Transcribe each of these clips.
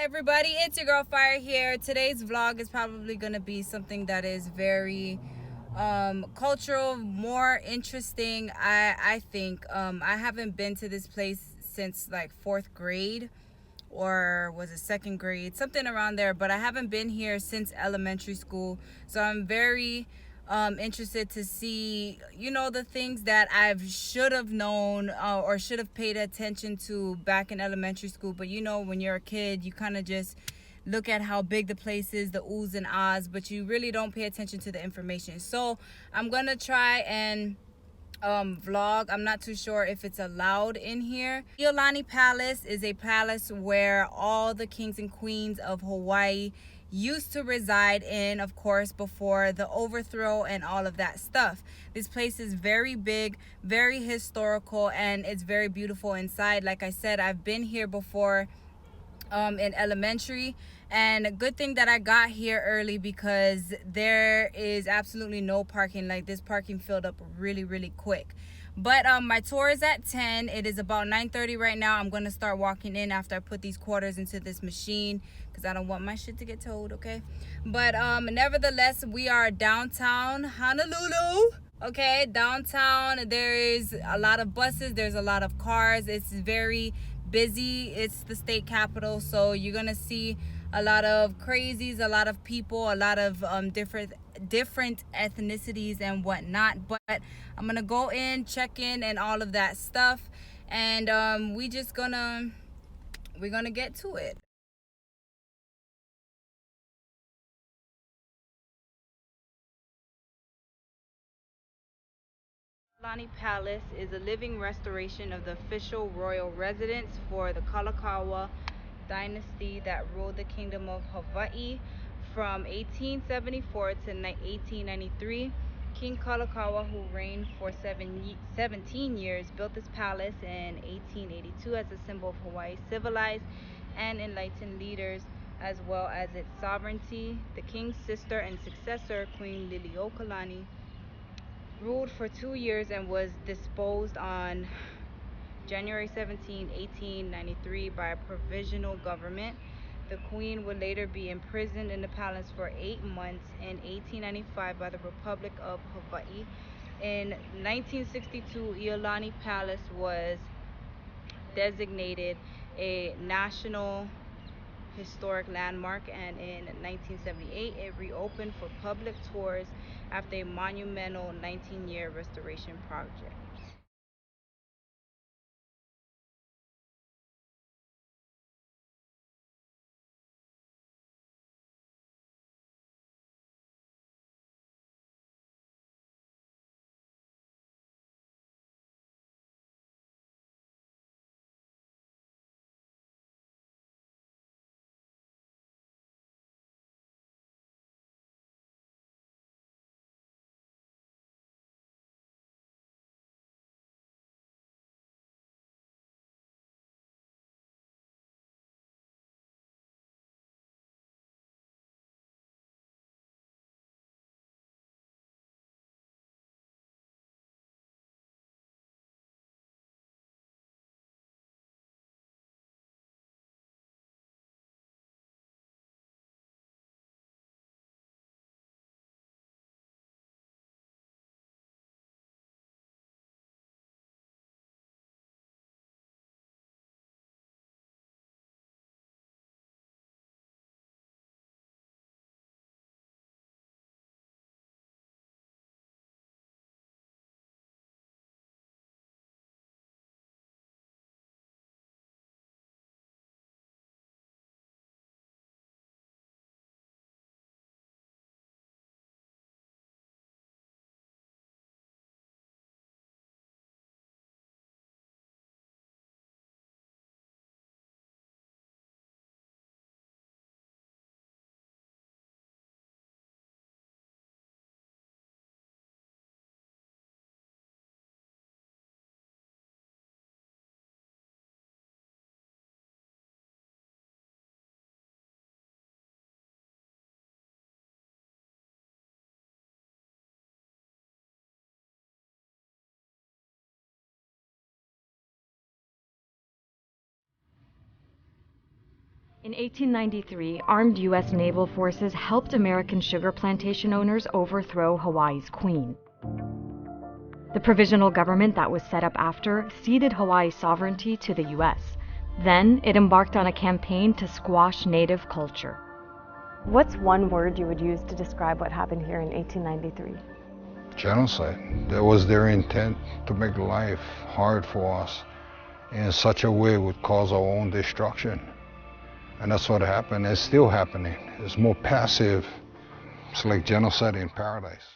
Everybody, it's your girl Fire here. Today's vlog is probably going to be something that is very cultural, more interesting. I think I haven't been to this place since like 4th grade, or was it 2nd grade, something around there, but I haven't been here since elementary school. So I'm very interested to see, the things that I should have known or should have paid attention to back in elementary school. But when you're a kid, you kind of just look at how big the place is, the oohs and ahs, but you really don't pay attention to the information. So I'm gonna try and vlog. I'm not too sure if it's allowed in here. Iolani Palace is a palace where all the kings and queens of Hawaii used to reside in, of course, before the overthrow and all of that stuff. This place is very big, very historical, and it's very beautiful inside. Like I said, I've been here before in elementary, and a good thing that I got here early because there is absolutely no parking. Like, this parking filled up really quick. But my tour is at 10. It is about 9:30 right now. I'm going to start walking in after I put these quarters into this machine because I don't want my shit to get towed, okay? But nevertheless, we are downtown Honolulu. Okay, downtown, there is a lot of buses, there's a lot of cars. It's very busy. It's the state capital, so you're gonna see a lot of crazies, a lot of people, a lot of different ethnicities and whatnot. But I'm gonna go in, check in, and all of that stuff, and we're gonna get to it. Iolani Palace is a living restoration of the official royal residence for the Kalakaua dynasty that ruled the Kingdom of Hawaii from 1874 to 1893. King Kalakaua, who reigned for 17 years, built this palace in 1882 as a symbol of Hawaii's civilized and enlightened leaders, as well as its sovereignty. The king's sister and successor, Queen Liliuokalani, ruled for 2 years and was disposed on January 17, 1893 by a provisional government. The queen would later be imprisoned in the palace for 8 months in 1895 by the Republic of Hawaii. In 1962, Iolani Palace was designated a national historic landmark, and in 1978 it reopened for public tours after a monumental 19-year restoration project. In 1893, armed U.S. naval forces helped American sugar plantation owners overthrow Hawaii's queen. The provisional government that was set up after ceded Hawaii's sovereignty to the U.S. Then it embarked on a campaign to squash native culture. What's one word you would use to describe what happened here in 1893? Genocide. That was their intent, to make life hard for us in such a way it would cause our own destruction. And that's what happened. It's still happening. It's more passive. It's like genocide in paradise.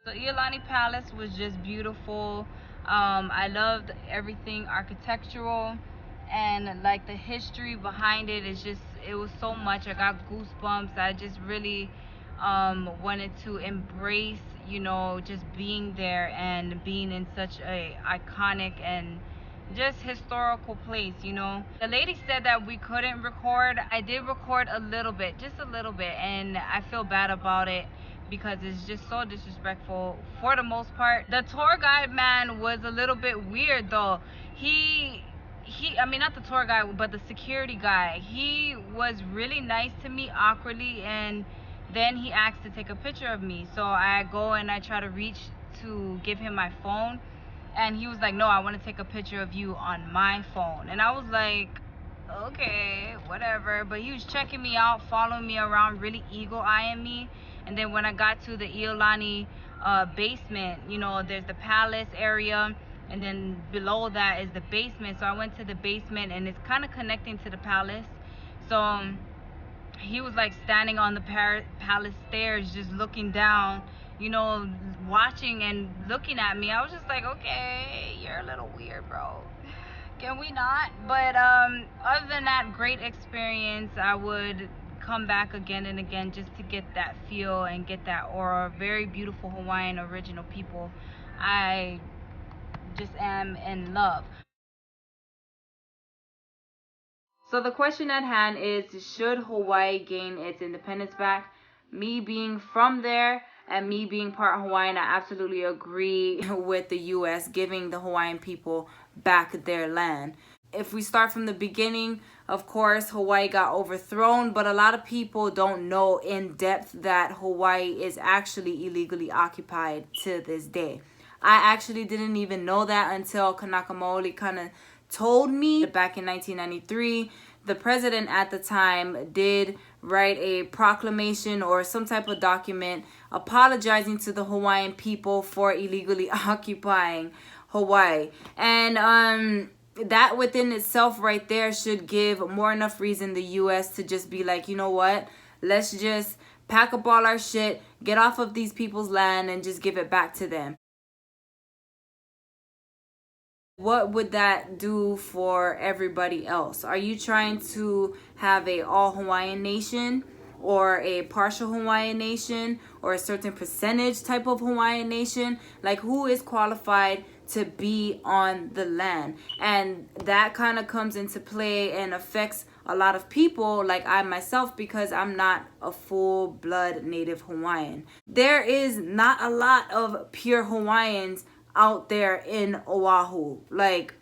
The Iolani Palace was just beautiful. I loved everything architectural, and like the history behind it is just, it was so much. I got goosebumps. I just really wanted to embrace, you know, just being there and being in such a iconic and just historical place, you know. The lady said that we couldn't record. I did record a little bit, just a little bit, and I feel bad about it because it's just so disrespectful for the most part. The tour guide man was a little bit weird though. I mean, not the tour guide, but the security guy. He was really nice to me awkwardly, and then he asked to take a picture of me. So I go and I try to reach to give him my phone, and he was like, no, I want to take a picture of you on my phone. And I was like, okay, whatever. But he was checking me out, following me around, really eagle-eyeing me. And then when I got to the Iolani basement, you know, there's the palace area, and then below that is the basement. So I went to the basement, and it's kind of connecting to the palace. So he was like standing on the palace stairs, just looking down, you know, watching and looking at me. I was just like, okay, you're a little weird, bro. Can we not? But other than that, great experience. I would come back again and again just to get that feel and get that aura. Very beautiful Hawaiian original people. I just am in love. So the question at hand is, should Hawaii gain its independence back? Me being from there and me being part Hawaiian, I absolutely agree with the U.S. giving the Hawaiian people back their land. If we start from the beginning, of course, Hawaii got overthrown, but a lot of people don't know in depth that Hawaii is actually illegally occupied to this day. I actually didn't even know that until Kanaka Maoli kind of told me. Back in 1993, the president at the time did write a proclamation or some type of document apologizing to the Hawaiian people for illegally occupying Hawaii. And that within itself right there should give more enough reason the U.S. to just be like, you know what, let's just pack up all our shit, get off of these people's land, and just give it back to them. What would that do for everybody else? Are you trying to have a all Hawaiian nation, or a partial Hawaiian nation, or a certain percentage type of Hawaiian nation? Like, who is qualified to be on the land? And that kind of comes into play and affects a lot of people, like I myself, because I'm not a full-blood native Hawaiian. There is not a lot of pure Hawaiians out there in Oahu. Like,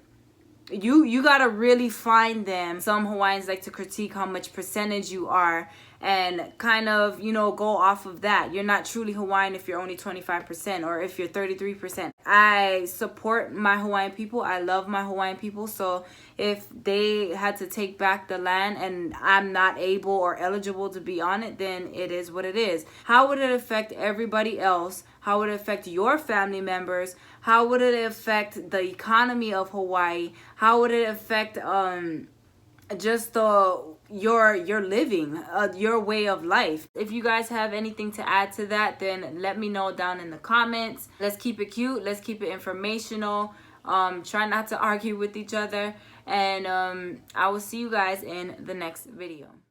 you gotta really find them. Some Hawaiians like to critique how much percentage you are and kind of, you know, go off of that. You're not truly Hawaiian if you're only 25% or if you're 33%. I support my Hawaiian people. I love my Hawaiian people. So if they had to take back the land and I'm not able or eligible to be on it, then it is what it is. How would it affect everybody else? How would it affect your family members? How would it affect the economy of Hawaii? How would it affect just the your living, your way of life. If you guys have anything to add to that, then let me know down in the comments. Let's keep it cute, let's keep it informational. Try not to argue with each other, and I will see you guys in the next video.